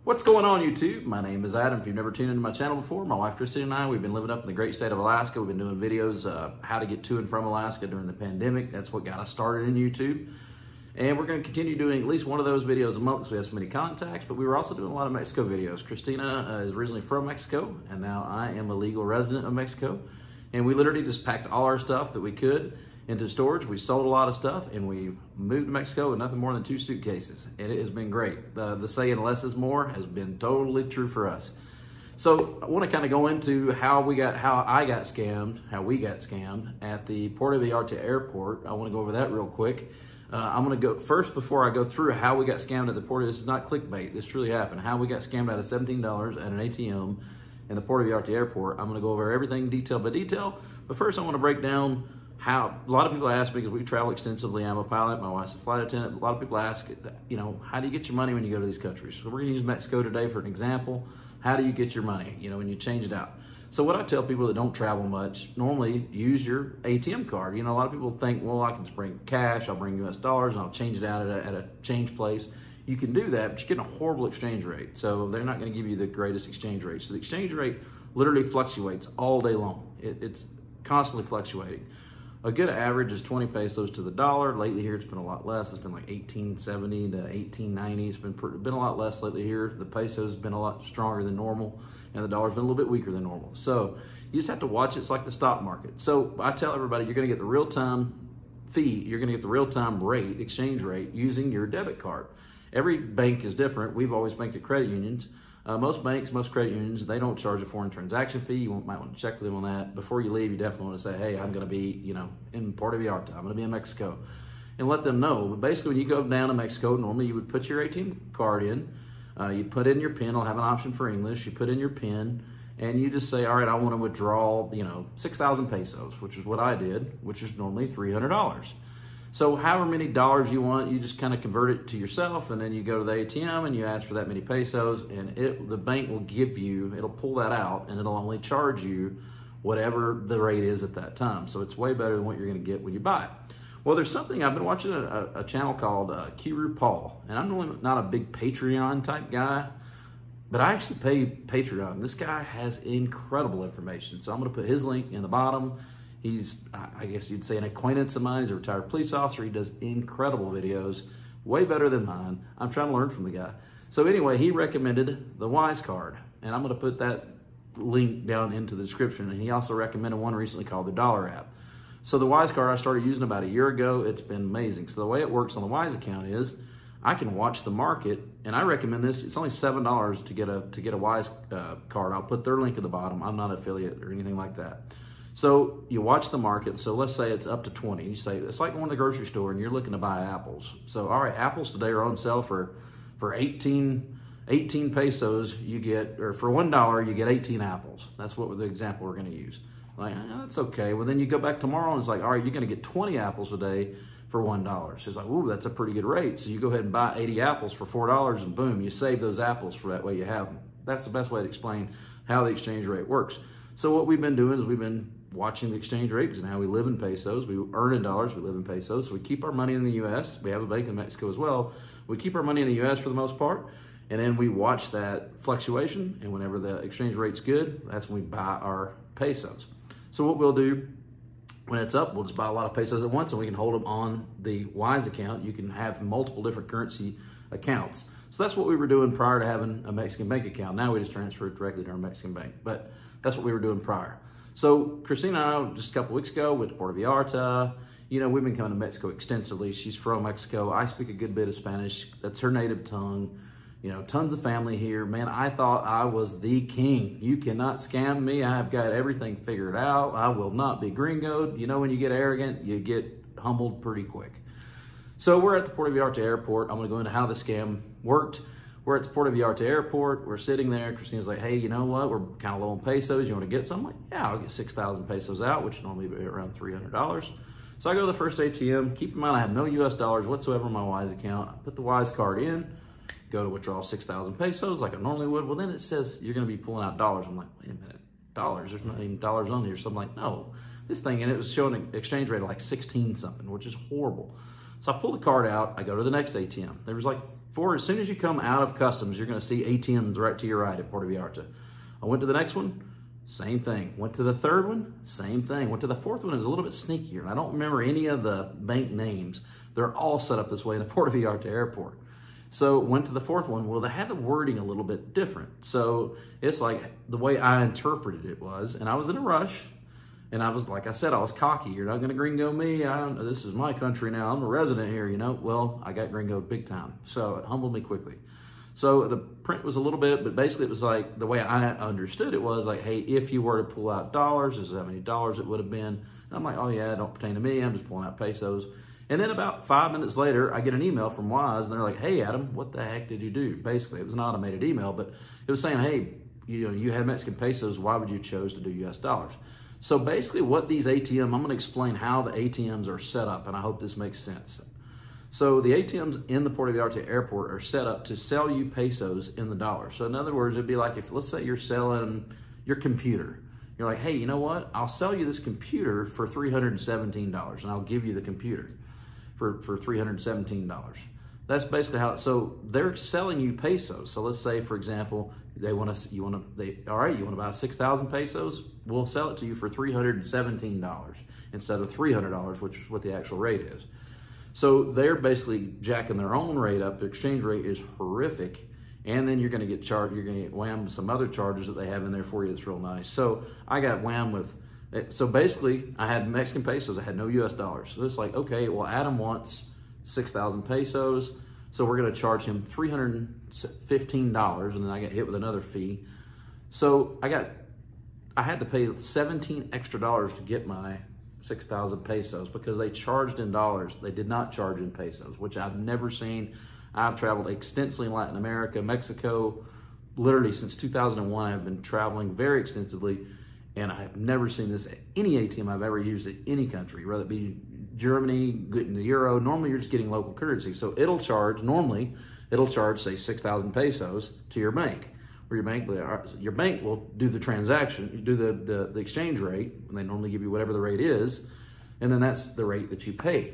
What's going on, YouTube? My name is Adam. If you've never tuned into my channel before, my wife Christina and I, we've been living up in the great state of Alaska. We've been doing videos how to get to and from Alaska during the pandemic. That's what got us started in YouTube. And we're going to continue doing at least one of those videos a month because we have so many contacts, but we were also doing a lot of Mexico videos. Christina is originally from Mexico, and now I am a legal resident of Mexico. And we literally just packed all our stuff that we could into storage. We sold a lot of stuff and we moved to Mexico with nothing more than 2 suitcases. And it has been great. The saying less is more has been totally true for us. So I want to kind of go into how we got scammed at the Puerto Vallarta airport. I want to go over that real quick. I'm going to go first before I go through how we got scammed at the Puerto. This is not clickbait. This truly happened. How we got scammed out of $17 at an ATM in the Puerto Vallarta airport. I'm going to go over everything detail by detail. But first I want to break down how a lot of people ask me, because we travel extensively. I'm a pilot, my wife's a flight attendant. A lot of people ask, you know, how do you get your money when you go to these countries? So we're going to use Mexico today for an example. How do you get your money, you know, when you change it out? So what I tell people that don't travel much, normally use your ATM card. You know, a lot of people think, well, I can just bring cash, I'll bring US dollars, and I'll change it out at a change place. You can do that, but you're getting a horrible exchange rate. So they're not going to give you the greatest exchange rate. So the exchange rate literally fluctuates all day long. It's constantly fluctuating. A good average is 20 pesos to the dollar. Lately here, it's been a lot less. It's been like 1870 to 1890. It's been a lot less lately here. The peso's been a lot stronger than normal, and the dollar's been a little bit weaker than normal. So you just have to watch it. It's like the stock market. So I tell everybody, you're going to get the real-time fee. You're going to get the real-time rate, exchange rate, using your debit card. Every bank is different. We've always banked at credit unions. Most banks, most credit unions, they don't charge a foreign transaction fee. You might want to check with them on that. Before you leave, you definitely want to say, hey, I'm going to be, you know, in Puerto Vallarta. I'm going to be in Mexico. And let them know. But basically, when you go down to Mexico, normally you would put your ATM card in. You put in your PIN. It'll have an option for English. You put in your PIN, and you just say, all right, I want to withdraw, you know, 6,000 pesos, which is what I did, which is normally $300. So however many dollars you want, you just kind of convert it to yourself, and then you go to the ATM and you ask for that many pesos, and the bank will give you, it'll pull that out, and it'll only charge you whatever the rate is at that time. So it's way better than what you're going to get when you buy it. Well, there's something, I've been watching a channel called Kiru Paul, and I'm really not a big Patreon type guy, but I actually pay Patreon. This guy has incredible information. So I'm going to put his link in the bottom. He's, I guess you'd say, an acquaintance of mine. He's a retired police officer. He does incredible videos, way better than mine. I'm trying to learn from the guy. So anyway, he recommended the Wise Card, and I'm going to put that link down into the description. And he also recommended one recently called the Dollar app. So the Wise Card I started using about a year ago. It's been amazing. So the way it works on the Wise account is I can watch the market, and I recommend this. It's only $7 to get a Wise card. I'll put their link at the bottom. I'm not an affiliate or anything like that. So you watch the market. So let's say it's up to 20. You say, it's like going to the grocery store and you're looking to buy apples. So, all right, apples today are on sale for 18 pesos. You get, or for $1, you get 18 apples. That's what the example we're going to use. Like, that's okay. Well, then you go back tomorrow and it's like, all right, you're going to get 20 apples a day for $1. So it's like, ooh, that's a pretty good rate. So you go ahead and buy 80 apples for $4 and boom, you save those apples for that way you have them. That's the best way to explain how the exchange rate works. So what we've been doing is we've been watching the exchange rate, because now we live in pesos. We earn in dollars, we live in pesos. So we keep our money in the U.S. We have a bank in Mexico as well. We keep our money in the U.S. for the most part, and then we watch that fluctuation, and whenever the exchange rate's good, that's when we buy our pesos. So what we'll do, when it's up, we'll just buy a lot of pesos at once, and we can hold them on the Wise account. You can have multiple different currency accounts. So that's what we were doing prior to having a Mexican bank account. Now we just transfer it directly to our Mexican bank, but that's what we were doing prior. So Christina and I, just a couple weeks ago, went to Puerto Vallarta. You know, we've been coming to Mexico extensively. She's from Mexico. I speak a good bit of Spanish. That's her native tongue. You know, tons of family here. Man, I thought I was the king. You cannot scam me. I've got everything figured out. I will not be gringoed. You know, when you get arrogant, you get humbled pretty quick. So we're at the Puerto Vallarta airport. I'm going to go into how the scam worked. We're at the Puerto Vallarta airport. We're sitting there. Christina's like, hey, you know what? We're kind of low on pesos. You want to get some? I'm like, yeah, I'll get 6,000 pesos out, which normally would be around $300. So I go to the first ATM. Keep in mind, I have no US dollars whatsoever in my Wise account. I put the Wise card in, go to withdraw 6,000 pesos like I normally would. Well, then it says you're going to be pulling out dollars. I'm like, wait a minute, dollars? There's not even dollars on here. So I'm like, no, this thing, and it was showing an exchange rate of like 16 something, which is horrible. So I pull the card out. I go to the next ATM. There was like as soon as you come out of customs, you're going to see ATMs right to your right at Puerto Vallarta. I went to the next one, same thing. Went to the third one, same thing. Went to the fourth one, it was a little bit sneakier. And I don't remember any of the bank names. They're all set up this way in the Puerto Vallarta airport. So went to the fourth one. Well, they had the wording a little bit different. So it's like the way I interpreted it was, and I was in a rush. And I was, like I said, I was cocky. You're not going to gringo me. This is my country now. I'm a resident here, you know. Well, I got gringoed big time. So it humbled me quickly. So the print was a little bit, but basically it was like, the way I understood it was like, hey, if you were to pull out dollars, this is how many dollars it would have been. And I'm like, oh yeah, it don't pertain to me. I'm just pulling out pesos. And then about 5 minutes later, I get an email from Wise, and they're like, hey, Adam, what the heck did you do? Basically, it was an automated email, but it was saying, hey, you had Mexican pesos. Why would you choose to do US dollars? So basically what these I'm going to explain how the ATMs are set up, and I hope this makes sense. So the ATMs in the Puerto Vallarta airport are set up to sell you pesos in the dollar. So in other words, it'd be like if, let's say you're selling your computer. You're like, hey, you know what? I'll sell you this computer for $317, and I'll give you the computer for $317. That's basically how, so they're selling you pesos. So let's say, for example, you want to buy 6,000 pesos? We'll sell it to you for $317 instead of $300, which is what the actual rate is. So they're basically jacking their own rate up. Their exchange rate is horrific. And then you're going to get charged, you're going to get whammed with some other charges that they have in there for you that's real nice. So I got whammed with, so basically I had Mexican pesos, I had no US dollars. So it's like, okay, well, Adam wants 6,000 pesos. So we're going to charge him $315, and then I get hit with another fee. So I had to pay 17 extra dollars to get my 6,000 pesos because they charged in dollars. They did not charge in pesos, which I've never seen. I've traveled extensively in Latin America, Mexico. Literally since 2001, I've been traveling very extensively, and I have never seen this at any ATM I've ever used at any country, whether it be Germany, getting the euro. Normally you're just getting local currency. So normally it'll charge, say, 6,000 pesos to your bank, where your bank will do the transaction, do the exchange rate, and they normally give you whatever the rate is, and then that's the rate that you pay.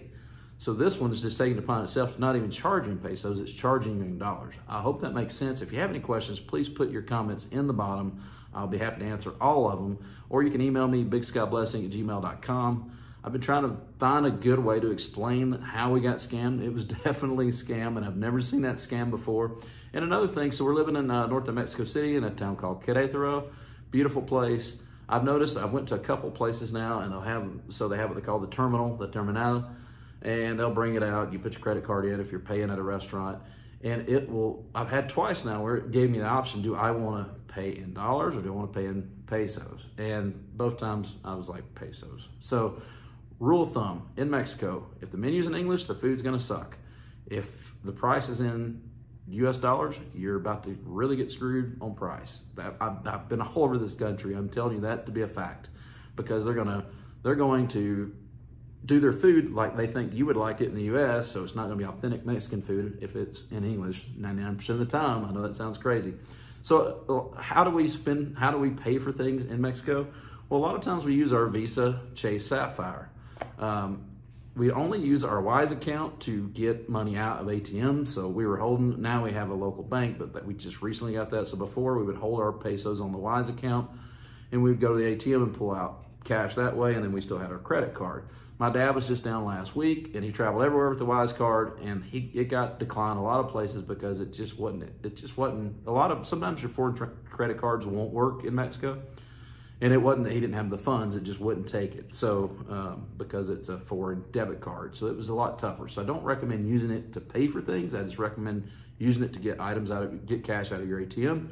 So this one is just taking it upon itself, not even charging pesos, it's charging you in dollars. I hope that makes sense. If you have any questions, please put your comments in the bottom. I'll be happy to answer all of them. Or you can email me, bigskyblessing@gmail.com. I've been trying to find a good way to explain how we got scammed. It was definitely a scam, and I've never seen that scam before. And another thing, so we're living in north of Mexico City in a town called Querétaro. Beautiful place. I've noticed, I went to a couple places now, and they have what they call the terminal, and they'll bring it out. You put your credit card in if you're paying at a restaurant, and I've had twice now where it gave me the option, do I want to pay in dollars or do I want to pay in pesos? And both times I was like, pesos. So rule of thumb, in Mexico, if the menu's in English, the food's gonna suck. If the price is in US dollars, you're about to really get screwed on price. I've been all over this country. I'm telling you that to be a fact, because they're going to do their food like they think you would like it in the US, so it's not gonna be authentic Mexican food if it's in English 99% of the time. I know that sounds crazy. So how do we pay for things in Mexico? Well, a lot of times we use our Visa Chase Sapphire. We only use our Wise account to get money out of ATMs. So we were holding, now we have a local bank, but we just recently got that. So before we would hold our pesos on the Wise account, and we'd go to the ATM and pull out cash that way, and then we still had our credit card. My dad was just down last week, and he traveled everywhere with the Wise card, and it got declined a lot of places because it just wasn't sometimes your foreign credit cards won't work in Mexico. And it wasn't that he didn't have the funds, it just wouldn't take it. So, because it's a foreign debit card. So it was a lot tougher. So I don't recommend using it to pay for things. I just recommend using it to get get cash out of your ATM.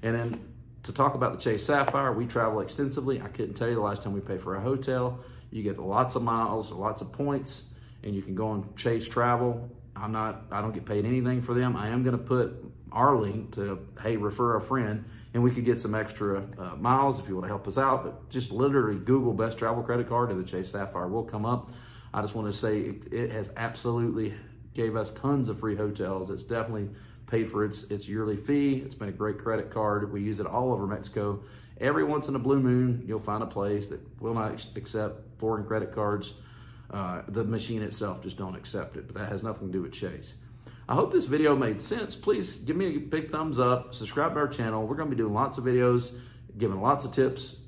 And then to talk about the Chase Sapphire, we travel extensively. I couldn't tell you the last time we paid for a hotel. You get lots of miles, lots of points, and you can go on Chase Travel. I don't get paid anything for them. I am gonna put our link to, hey, refer a friend, and we could get some extra miles if you want to help us out. But just literally Google best travel credit card and the Chase Sapphire will come up. I just want to say it has absolutely gave us tons of free hotels. It's definitely paid for its yearly fee. It's been a great credit card. We use it all over Mexico. Every once in a blue moon, you'll find a place that will not accept foreign credit cards. The machine itself just don't accept it, but that has nothing to do with Chase. I hope this video made sense. Please give me a big thumbs up, subscribe to our channel. We're going to be doing lots of videos, giving lots of tips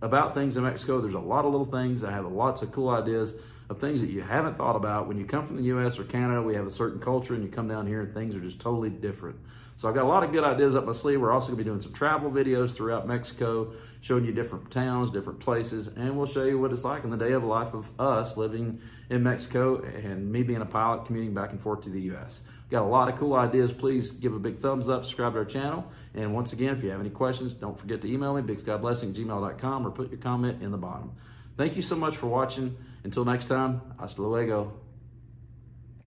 about things in Mexico. There's a lot of little things. I have lots of cool ideas of things that you haven't thought about. When you come from the US or Canada, we have a certain culture, and you come down here and things are just totally different. So I've got a lot of good ideas up my sleeve. We're also going to be doing some travel videos throughout Mexico, showing you different towns, different places, and we'll show you what it's like in the day of life of us living in Mexico and me being a pilot commuting back and forth to the US. Got a lot of cool ideas. Please give a big thumbs up, subscribe to our channel. And once again, if you have any questions, don't forget to email me, bigskyblessing@gmail.com, or put your comment in the bottom. Thank you so much for watching. Until next time, hasta luego.